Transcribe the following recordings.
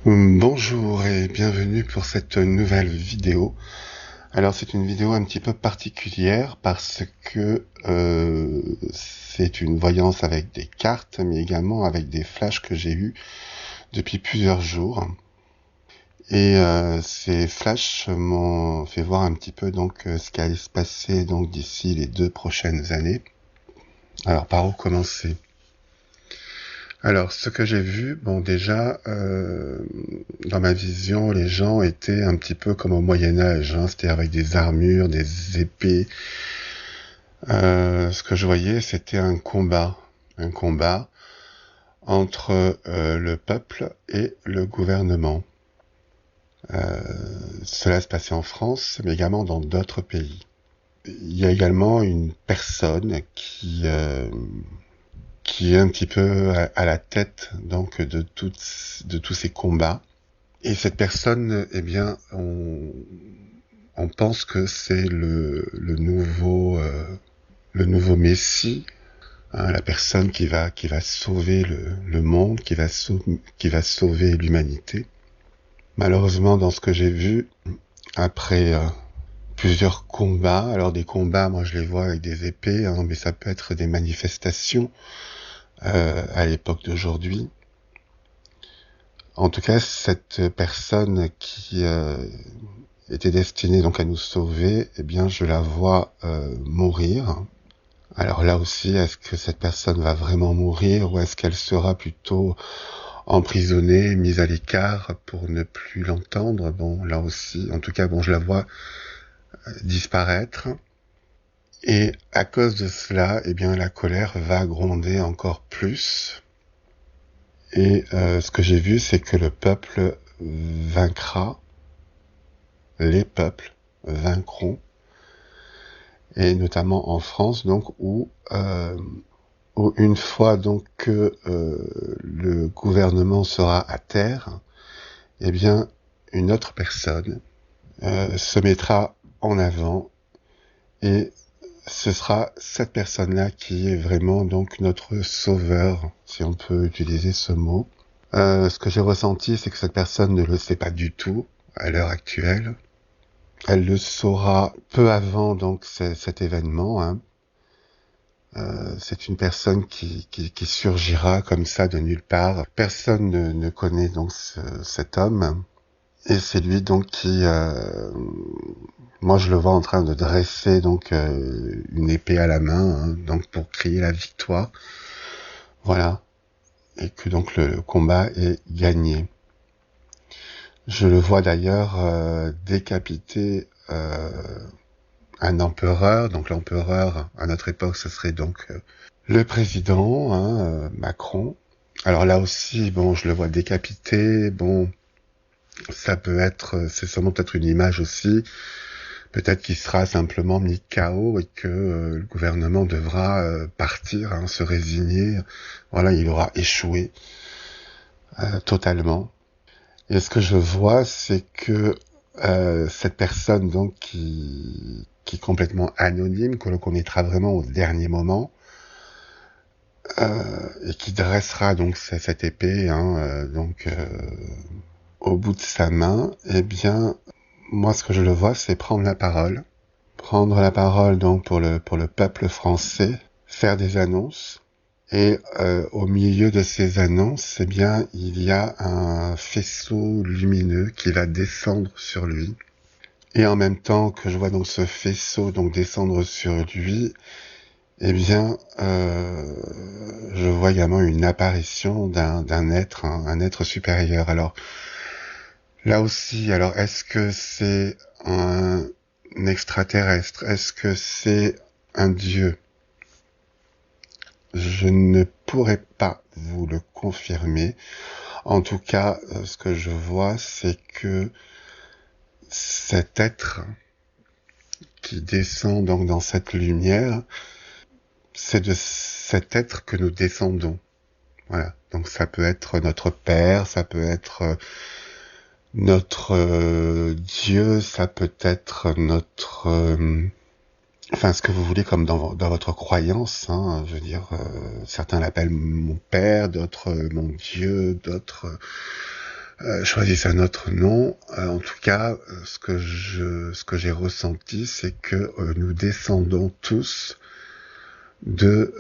Bonjour et bienvenue pour cette nouvelle vidéo. Alors c'est une vidéo un petit peu particulière parce que c'est une voyance avec des cartes mais également avec des flashs que j'ai eus depuis plusieurs jours. Et ces flashs m'ont fait voir un petit peu donc ce qui allait se passer donc d'ici les 2 prochaines années. Alors par où commencer? Alors, ce que j'ai vu, bon déjà, dans ma vision, les gens étaient un petit peu comme au Moyen Âge, hein, c'était avec des armures, des épées. Ce que je voyais, c'était un combat entre le peuple et le gouvernement. Euh, Cela se passait en France, mais également dans d'autres pays. Il y a également une personne qui est un petit peu à la tête donc de tous ces combats. Et cette personne, eh bien, on pense que c'est le nouveau Messie, hein, la personne qui va sauver le monde, qui va sauver l'humanité. Malheureusement, dans ce que j'ai vu, après plusieurs combats, alors des combats, moi je les vois avec des épées, hein, mais ça peut être des manifestations à l'époque d'aujourd'hui. En tout cas, cette personne qui était destinée donc à nous sauver, eh bien, je la vois mourir. Alors là aussi, est-ce que cette personne va vraiment mourir ou est-ce qu'elle sera plutôt emprisonnée, mise à l'écart pour ne plus l'entendre? Bon, là aussi, en tout cas, bon, je la vois disparaître. Et à cause de cela, eh bien, la colère va gronder encore plus. Et ce que j'ai vu, c'est que le peuple vaincra, les peuples vaincront, et notamment en France, donc où une fois donc que le gouvernement sera à terre, eh bien une autre personne se mettra en avant et ce sera cette personne-là qui est vraiment donc notre sauveur, si on peut utiliser ce mot. Ce que j'ai ressenti, c'est que cette personne ne le sait pas du tout à l'heure actuelle. Elle le saura peu avant donc cet événement. Hein. C'est une personne qui surgira comme ça de nulle part. Personne ne connaît donc cet homme. Et c'est lui donc qui, moi je le vois en train de dresser donc une épée à la main, hein, donc pour crier la victoire. Voilà. Et que donc le combat est gagné. Je le vois d'ailleurs décapiter un empereur. Donc l'empereur, à notre époque, ce serait donc le président, hein, Macron. Alors là aussi, bon, je le vois décapité. Bon, ça peut être, c'est sûrement peut-être une image aussi. Peut-être qu'il sera simplement mis KO et que le gouvernement devra partir, hein, se résigner. Voilà, il aura échoué totalement. Et ce que je vois, c'est que cette personne donc qui est complètement anonyme, que l'on connaîtra vraiment au dernier moment, et qui dressera donc cette épée, hein, au bout de sa main, eh bien, moi ce que je le vois, c'est prendre la parole donc pour le peuple français, faire des annonces. Et au milieu de ces annonces, eh bien, il y a un faisceau lumineux qui va descendre sur lui. Et en même temps que je vois donc ce faisceau donc descendre sur lui, eh bien, je vois également une apparition d'un être, hein, un être supérieur. Alors là aussi, alors est-ce que c'est un extraterrestre? Est-ce que c'est un dieu? Je ne pourrais pas vous le confirmer. En tout cas, ce que je vois, c'est que cet être qui descend donc dans cette lumière, c'est de cet être que nous descendons. Voilà. Donc ça peut être notre père, ça peut être notre Dieu, ça peut être notre enfin ce que vous voulez comme dans votre croyance, hein, je veux dire, certains l'appellent mon père, d'autres mon Dieu, d'autres choisissent un autre nom. En tout cas, ce que j'ai ressenti, c'est que nous descendons tous de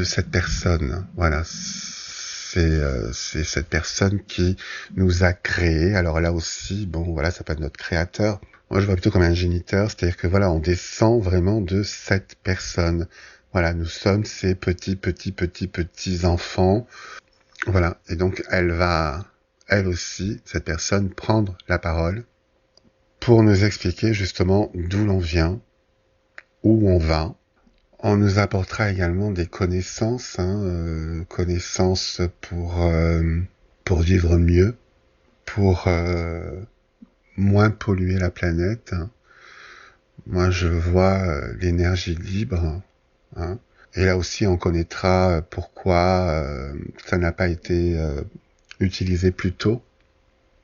cette personne. Voilà, c'est cette personne qui nous a créés. Alors là aussi, bon, voilà, ça peut être notre créateur. Moi, je vois plutôt comme un géniteur, c'est-à-dire que voilà, on descend vraiment de cette personne. Voilà, nous sommes ces petits enfants. Voilà, et donc elle va, elle aussi, cette personne, prendre la parole pour nous expliquer justement d'où l'on vient, où on va. On nous apportera également des connaissances, connaissances pour vivre mieux, pour moins polluer la planète. Moi, je vois l'énergie libre, hein. Et là aussi, on connaîtra pourquoi ça n'a pas été utilisé plus tôt.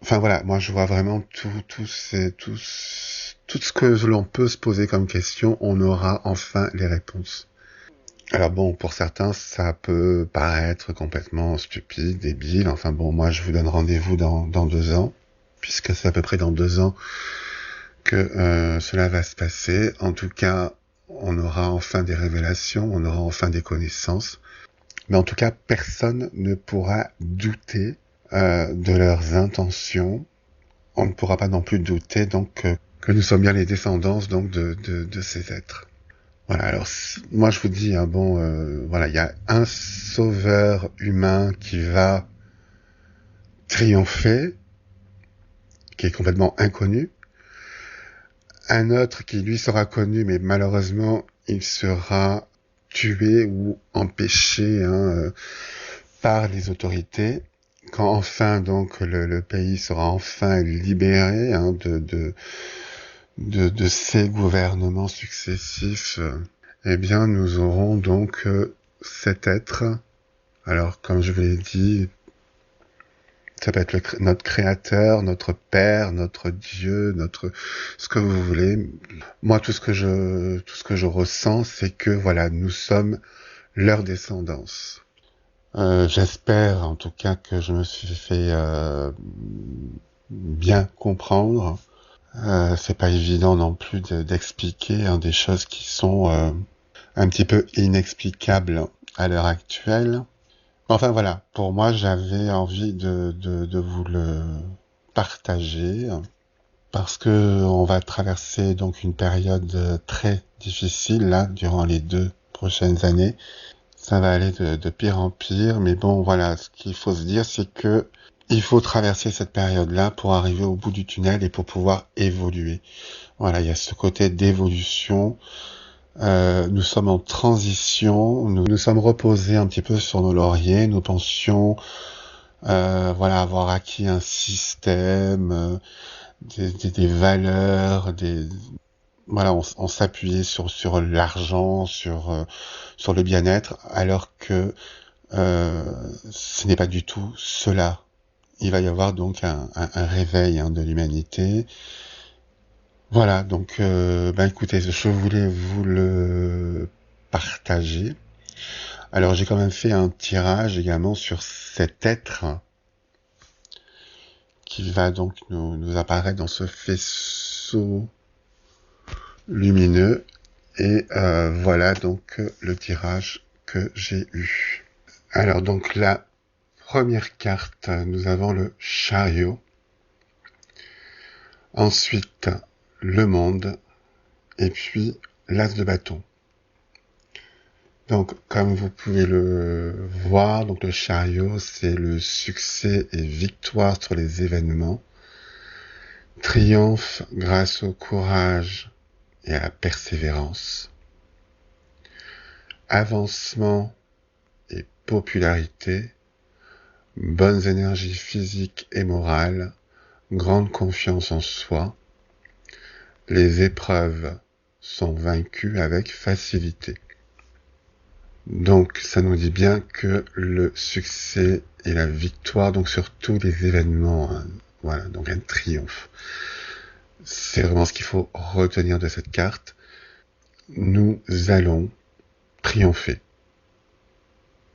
Enfin voilà, moi je vois vraiment tout ce que l'on peut se poser comme question, on aura enfin les réponses. Alors bon, pour certains, ça peut paraître complètement stupide, débile. Enfin bon, moi je vous donne rendez-vous dans 2 ans, puisque c'est à peu près dans 2 ans que cela va se passer. En tout cas, on aura enfin des révélations, on aura enfin des connaissances. Mais en tout cas, personne ne pourra douter de leurs intentions. On ne pourra pas non plus douter donc que nous sommes bien les descendants donc de ces êtres. Voilà, alors moi je vous dis, voilà, il y a un sauveur humain qui va triompher, qui est complètement inconnu, un autre qui lui sera connu, mais malheureusement il sera tué ou empêché par les autorités. Quand enfin donc le pays sera enfin libéré de ces gouvernements successifs, eh bien nous aurons donc cet être. Alors comme je vous l'ai dit, ça peut être notre créateur, notre père, notre Dieu, notre ce que vous voulez. Moi tout ce que je ressens, c'est que voilà, nous sommes leur descendance. J'espère en tout cas que je me suis fait bien comprendre. C'est pas évident non plus d'expliquer des choses qui sont un petit peu inexplicables à l'heure actuelle. Enfin voilà, pour moi j'avais envie de vous le partager parce que on va traverser donc une période très difficile là durant les 2 prochaines années. Ça va aller de pire en pire, mais bon, voilà, ce qu'il faut se dire, c'est que il faut traverser cette période-là pour arriver au bout du tunnel et pour pouvoir évoluer. Voilà, il y a ce côté d'évolution. Nous sommes en transition, nous sommes reposés un petit peu sur nos lauriers, nous pensions, voilà, avoir acquis un système, des valeurs, voilà, on s'appuyait sur l'argent, sur le bien-être, alors que ce n'est pas du tout cela. Il va y avoir donc un réveil de l'humanité. Voilà, donc écoutez, je voulais vous le partager. Alors j'ai quand même fait un tirage également sur cet être qui va donc nous apparaître dans ce faisceau lumineux. Et voilà donc le tirage que j'ai eu. Alors donc la première carte, nous avons le chariot. Ensuite, le monde. Et puis, l'as de bâton. Donc, comme vous pouvez le voir, donc le chariot, c'est le succès et victoire sur les événements. Triomphe grâce au courage et à la persévérance. Avancement et popularité. Bonnes énergies physiques et morales. Grande confiance en soi. Les épreuves sont vaincues avec facilité. Donc, ça nous dit bien que le succès et la victoire, donc sur tous les événements, voilà, donc un triomphe. C'est vraiment ce qu'il faut retenir de cette carte. Nous allons triompher.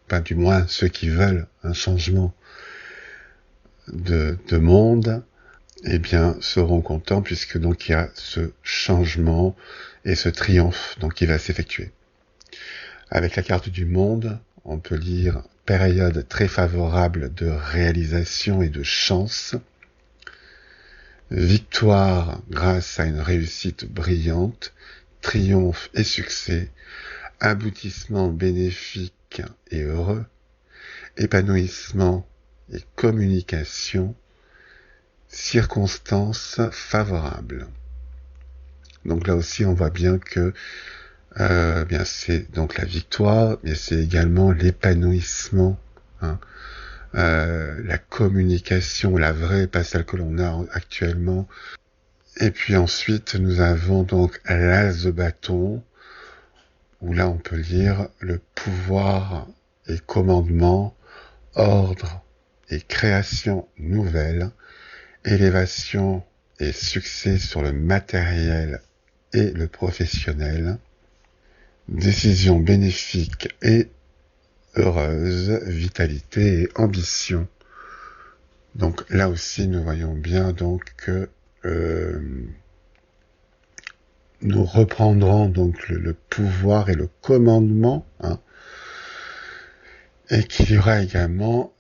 Enfin, du moins, ceux qui veulent un changement de monde, eh bien, seront contents puisque donc il y a ce changement et ce triomphe donc qui va s'effectuer. Avec la carte du monde, on peut lire période très favorable de réalisation et de chance, victoire grâce à une réussite brillante, triomphe et succès, aboutissement bénéfique et heureux, épanouissement et communication, circonstances favorables. Donc là aussi, on voit bien que bien c'est donc la victoire, mais c'est également l'épanouissement, hein, la communication, la vraie, pas celle que l'on a actuellement. Et puis ensuite, nous avons donc l'as de bâton, où là on peut lire le pouvoir et commandement, ordre et création nouvelle, élévation et succès sur le matériel et le professionnel, décision bénéfique et heureuse, vitalité et ambition. Donc là aussi, nous voyons bien donc que nous reprendrons donc le pouvoir et le commandement, hein, et qu'il y aura également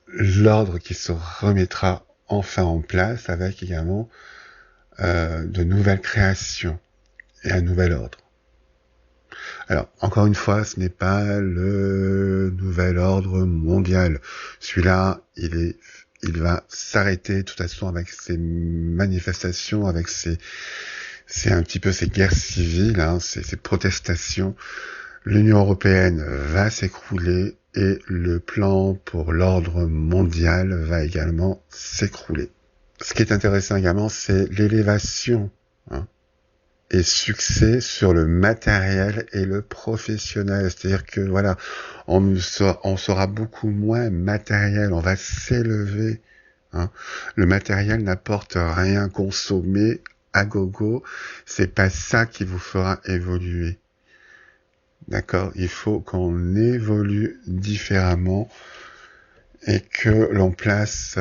l'ordre qui se remettra enfin en place avec également de nouvelles créations et un nouvel ordre. Alors, encore une fois, ce n'est pas le nouvel ordre mondial. Celui-là, il va s'arrêter de toute façon avec ses manifestations, avec c'est un petit peu ces guerres civiles, hein, ces protestations. L'Union européenne va s'écrouler et le plan pour l'ordre mondial va également s'écrouler. Ce qui est intéressant également, c'est l'élévation, hein, et succès sur le matériel et le professionnel. C'est-à-dire que voilà, on sera beaucoup moins matériel, on va s'élever, hein. Le matériel n'apporte rien, consommer à gogo, c'est pas ça qui vous fera évoluer. D'accord? Il faut qu'on évolue différemment et que l'on place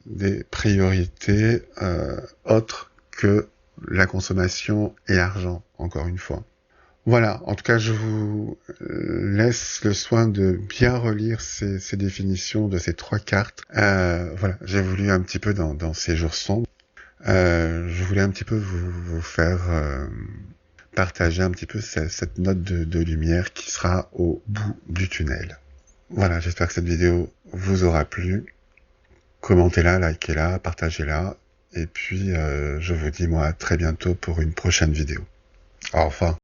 des priorités autres que la consommation et l'argent, encore une fois. Voilà, en tout cas, je vous laisse le soin de bien relire ces définitions de ces 3 cartes. Voilà, j'ai voulu un petit peu dans ces jours sombres, je voulais un petit peu vous faire partager un petit peu cette note de lumière qui sera au bout du tunnel. Voilà, j'espère que cette vidéo vous aura plu. Commentez-la, likez-la, partagez-la. Et puis, je vous dis, moi, à très bientôt pour une prochaine vidéo. Au revoir.